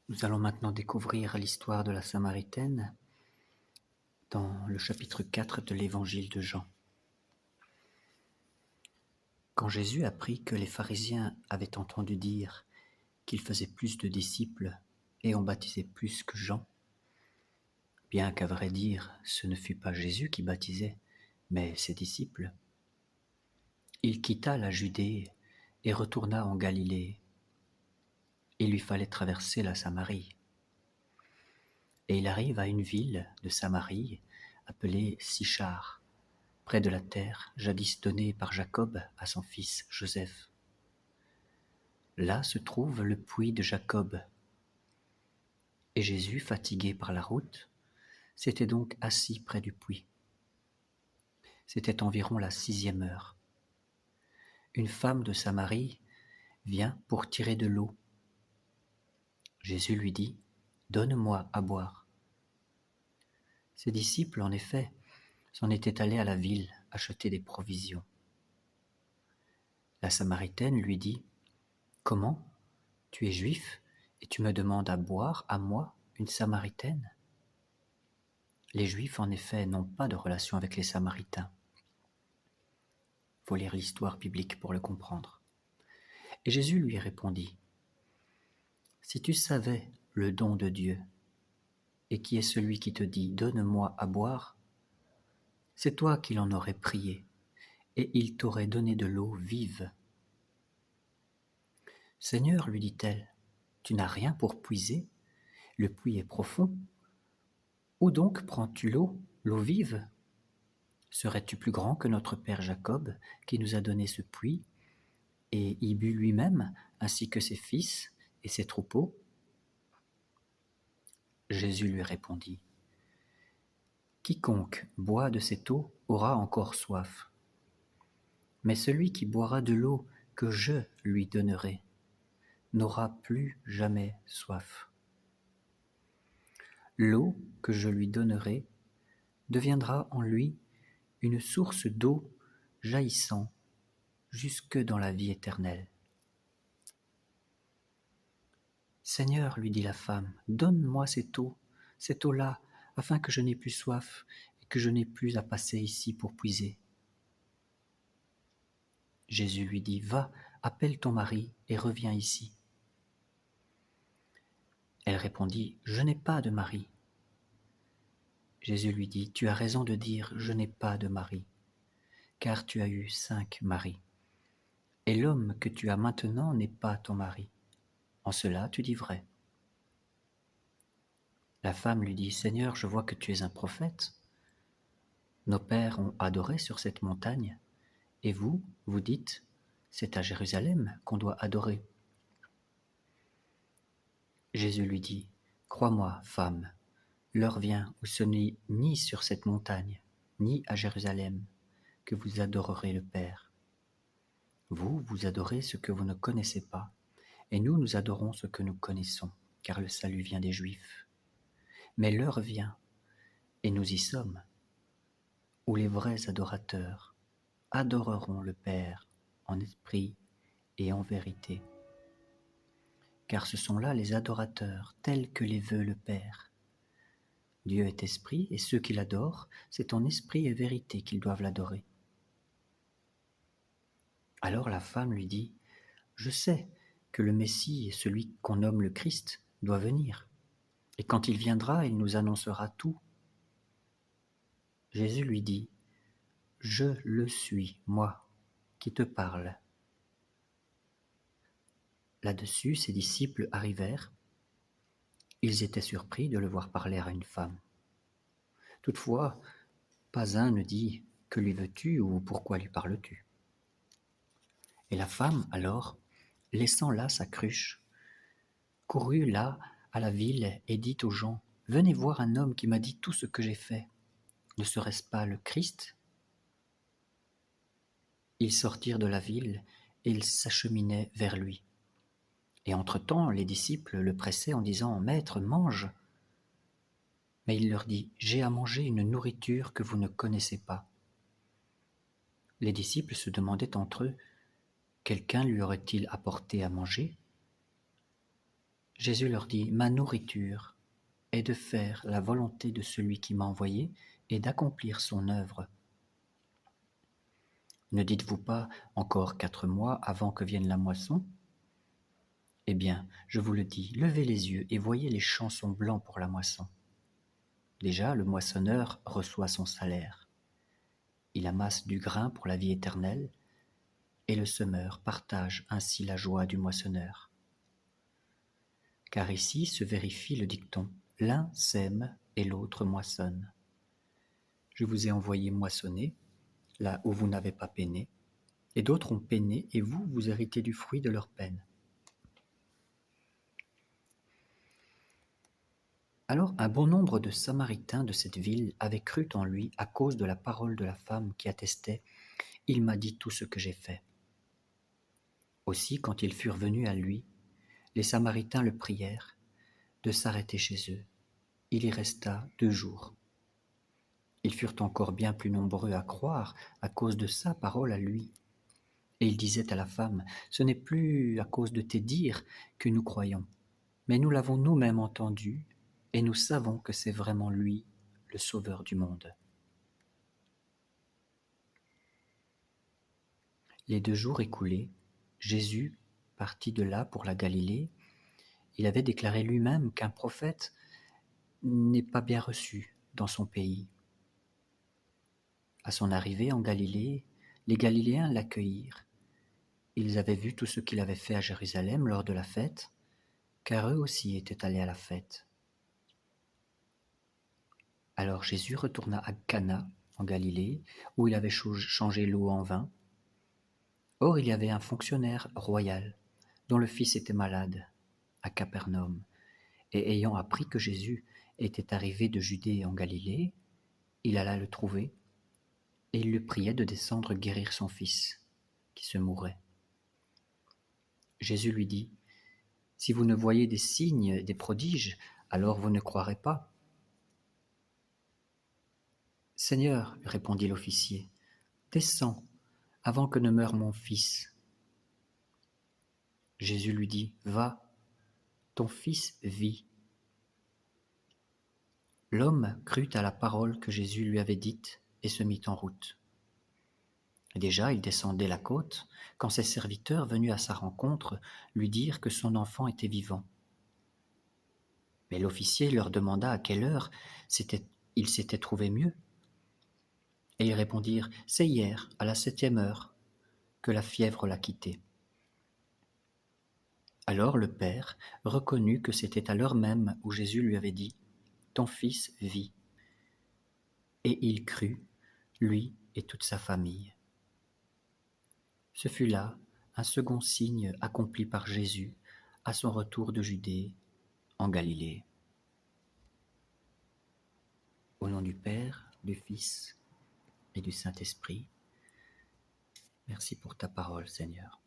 Nous allons maintenant découvrir l'histoire de la Samaritaine dans le chapitre 4 de l'évangile de Jean. Quand Jésus apprit que les pharisiens avaient entendu dire qu'il faisait plus de disciples et en baptisait plus que Jean, bien qu'à vrai dire ce ne fut pas Jésus qui baptisait, mais ses disciples, il quitta la Judée et retourna en Galilée. Il lui fallait traverser la Samarie. Et il arrive à une ville de Samarie appelée Sichar, près de la terre jadis donnée par Jacob à son fils Joseph. Là se trouve le puits de Jacob. Et Jésus, fatigué par la route, s'était donc assis près du puits. C'était environ la 6e heure. Une femme de Samarie vient pour tirer de l'eau. Jésus lui dit : « Donne-moi à boire. » Ses disciples, en effet, s'en étaient allés à la ville acheter des provisions. La Samaritaine lui dit : « Comment ? Tu es juif et tu me demandes à boire, à moi, une Samaritaine ? » Les Juifs, en effet, n'ont pas de relation avec les Samaritains. Il faut lire l'histoire biblique pour le comprendre. Et Jésus lui répondit : « Si tu savais le don de Dieu, et qui est celui qui te dit : Donne-moi à boire, c'est toi qui l'en aurais prié, et il t'aurait donné de l'eau vive. » « Seigneur, lui dit-elle, tu n'as rien pour puiser, le puits est profond. Où donc prends-tu l'eau vive ? Serais-tu plus grand que notre père Jacob, qui nous a donné ce puits, et y but lui-même, ainsi que ses fils et ses troupeaux ? » Jésus lui répondit : « Quiconque boit de cette eau aura encore soif. Mais celui qui boira de l'eau que je lui donnerai n'aura plus jamais soif. L'eau que je lui donnerai deviendra en lui une source d'eau jaillissant jusque dans la vie éternelle. » « Seigneur, lui dit la femme, donne-moi cette eau-là, afin que je n'ai plus soif et que je n'ai plus à passer ici pour puiser. » Jésus lui dit : « Va, appelle ton mari et reviens ici. » Elle répondit : « Je n'ai pas de mari. » Jésus lui dit : « Tu as raison de dire : je n'ai pas de mari, car tu as eu 5 maris. Et l'homme que tu as maintenant n'est pas ton mari. En cela, tu dis vrai. » La femme lui dit : « Seigneur, je vois que tu es un prophète. Nos pères ont adoré sur cette montagne, et vous, vous dites : c'est à Jérusalem qu'on doit adorer. » Jésus lui dit : « Crois-moi, femme, l'heure vient où ce n'est ni sur cette montagne, ni à Jérusalem, que vous adorerez le Père. Vous, vous adorez ce que vous ne connaissez pas, et nous adorons ce que nous connaissons, car le salut vient des Juifs. Mais l'heure vient, et nous y sommes, où les vrais adorateurs adoreront le Père en esprit et en vérité. Car ce sont là les adorateurs tels que les veut le Père. Dieu est esprit, et ceux qui l'adorent, c'est en esprit et vérité qu'ils doivent l'adorer. » Alors la femme lui dit : « Je sais que le Messie, celui qu'on nomme le Christ, doit venir. Et quand il viendra, il nous annoncera tout. » Jésus lui dit : « Je le suis, moi, qui te parle. » Là-dessus, ses disciples arrivèrent. Ils étaient surpris de le voir parler à une femme. Toutefois, pas un ne dit : « Que lui veux-tu ou pourquoi lui parles-tu » Et la femme, alors, laissant là sa cruche, courut là à la ville et dit aux gens : « Venez voir un homme qui m'a dit tout ce que j'ai fait. Ne serait-ce pas le Christ ?» Ils sortirent de la ville et ils s'acheminaient vers lui. Et entre-temps, les disciples le pressaient en disant : « Maître, mange !» Mais il leur dit : « J'ai à manger une nourriture que vous ne connaissez pas. » Les disciples se demandaient entre eux : « Quelqu'un lui aurait-il apporté à manger ? » Jésus leur dit, « Ma nourriture est de faire la volonté de celui qui m'a envoyé et d'accomplir son œuvre. Ne dites-vous pas encore 4 mois avant que vienne la moisson ? Eh bien, je vous le dis, levez les yeux et voyez les champs sont blancs pour la moisson. Déjà, le moissonneur reçoit son salaire. Il amasse du grain pour la vie éternelle, et le semeur partage ainsi la joie du moissonneur. Car ici se vérifie le dicton, l'un sème et l'autre moissonne. Je vous ai envoyé moissonner, là où vous n'avez pas peiné, et d'autres ont peiné, et vous, vous héritez du fruit de leur peine. Alors un bon nombre de Samaritains de cette ville avaient cru en lui à cause de la parole de la femme qui attestait « Il m'a dit tout ce que j'ai fait ». Aussi, quand ils furent venus à lui, les Samaritains le prièrent de s'arrêter chez eux. Il y resta 2 jours. Ils furent encore bien plus nombreux à croire à cause de sa parole à lui. Et il disait à la femme, « Ce n'est plus à cause de tes dires que nous croyons, mais nous l'avons nous-mêmes entendu, et nous savons que c'est vraiment lui, le Sauveur du monde. » Les 2 jours écoulés, Jésus partit de là pour la Galilée. Il avait déclaré lui-même qu'un prophète n'est pas bien reçu dans son pays. À son arrivée en Galilée, les Galiléens l'accueillirent. Ils avaient vu tout ce qu'il avait fait à Jérusalem lors de la fête, car eux aussi étaient allés à la fête. Alors Jésus retourna à Cana, en Galilée, où il avait changé l'eau en vin. Or il y avait un fonctionnaire royal, dont le fils était malade, à Capernaum. Et ayant appris que Jésus était arrivé de Judée en Galilée, il alla le trouver, et il le priait de descendre guérir son fils, qui se mourait. Jésus lui dit, « Si vous ne voyez des signes, des prodiges, alors vous ne croirez pas. » « Seigneur, lui répondit l'officier, descends avant que ne meure mon fils. » Jésus lui dit, « Va, ton fils vit. » L'homme crut à la parole que Jésus lui avait dite et se mit en route. Déjà, il descendait la côte, quand ses serviteurs, venus à sa rencontre, lui dirent que son enfant était vivant. Mais l'officier leur demanda à quelle heure il s'était trouvé mieux. Et ils répondirent, « C'est hier, à la 7e heure, que la fièvre l'a quitté. » Alors le père reconnut que c'était à l'heure même où Jésus lui avait dit, « Ton fils vit. » Et il crut, lui et toute sa famille. Ce fut là un second signe accompli par Jésus à son retour de Judée en Galilée. Au nom du Père, du Fils et du Saint-Esprit, merci pour ta parole, Seigneur.